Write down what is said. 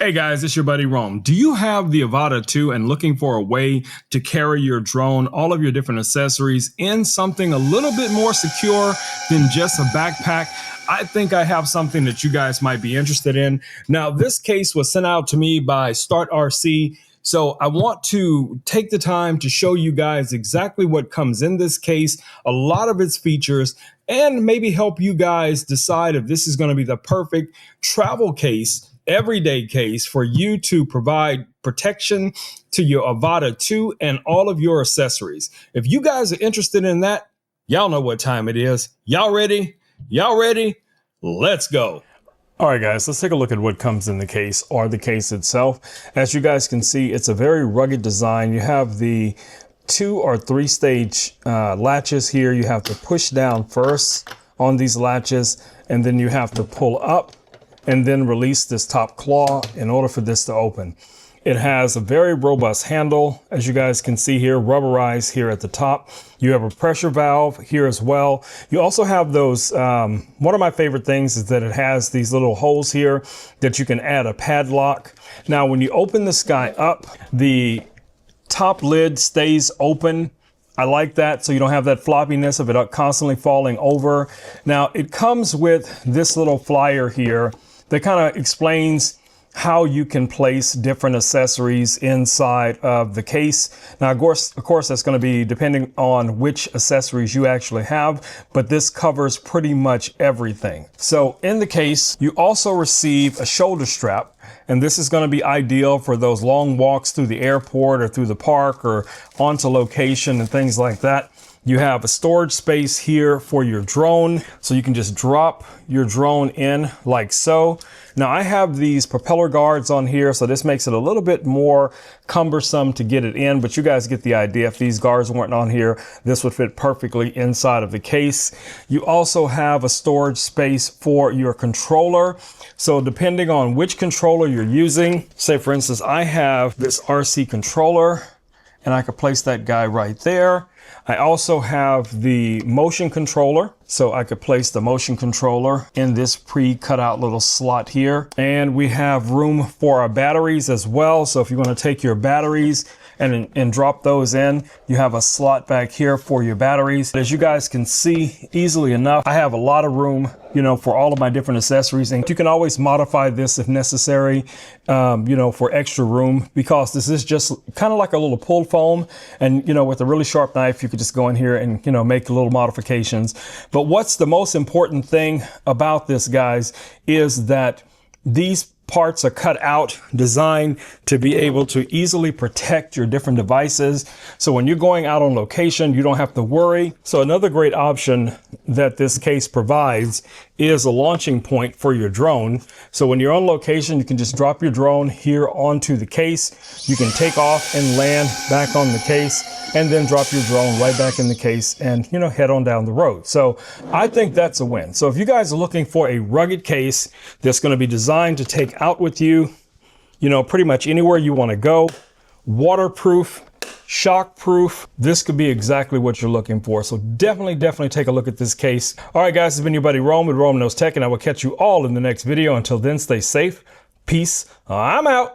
Hey guys, it's your buddy Rome. Do you have the Avata 2 and looking for a way to carry your drone, all of your different accessories in something a little bit more secure than just a backpack? I think I have something that you guys might be interested in. Now, this case was sent out to me by STARTRC. So I want to take the time to show you guys exactly what comes in this case, a lot of its features, and maybe help you guys decide if this is going to be the perfect travel case, everyday case for you to provide protection to your Avata 2 and all of your accessories. If you guys are interested in that, y'all know what time it is. Y'all ready? Y'all ready? Let's go. All right, guys, let's take a look at what comes in the case or the case itself. As you guys can see, it's a very rugged design. You have the 2 or 3 stage latches here. You have to push down first on these latches, and then you have to pull up and then release this top claw in order for this to open. It has a very robust handle, as you guys can see here, rubberized here at the top. You have a pressure valve here as well. You also have those, one of my favorite things is that it has these little holes here that you can add a padlock. Now, when you open this guy up, the top lid stays open. I like that, so you don't have that floppiness of it constantly falling over. Now, it comes with this little flyer here that kind of explains how you can place different accessories inside of the case. Now, of course, that's going to be depending on which accessories you actually have, but this covers pretty much everything. So in the case, you also receive a shoulder strap, and this is going to be ideal for those long walks through the airport or through the park or onto location and things like that. You have a storage space here for your drone, so you can just drop your drone in like so. Now, I have these propeller guards on here, so this makes it a little bit more cumbersome to get it in, but you guys get the idea. If these guards weren't on here, this would fit perfectly inside of the case. You also have a storage space for your controller. So depending on which controller you're using, say for instance, I have this RC controller, and I could place that guy right there. I also have the motion controller, so I could place the motion controller in this pre-cut out little slot here. And we have room for our batteries as well. So if you want to take your batteries and drop those in, you have a slot back here for your batteries. As you guys can see easily enough, I have a lot of room, for all of my different accessories, and you can always modify this if necessary, for extra room, because this is just kind of like a little pull foam, and with a really sharp knife, you could just go in here and, make little modifications. But what's the most important thing about this, guys, is that these parts are cut out, designed to be able to easily protect your different devices. So when you're going out on location, you don't have to worry. So another great option that this case provides is a launching point for your drone. So when you're on location, you can just drop your drone here onto the case. You can take off and land back on the case, and then drop your drone right back in the case and, head on down the road. So I think that's a win. So if you guys are looking for a rugged case that's going to be designed to take out with you, pretty much anywhere you want to go, waterproof, shockproof, this could be exactly what you're looking for. So definitely take a look at this case. All right, guys, it's been your buddy Rome with Rome Knows Tech, and I will catch you all in the next video. Until then, stay safe. Peace. I'm out.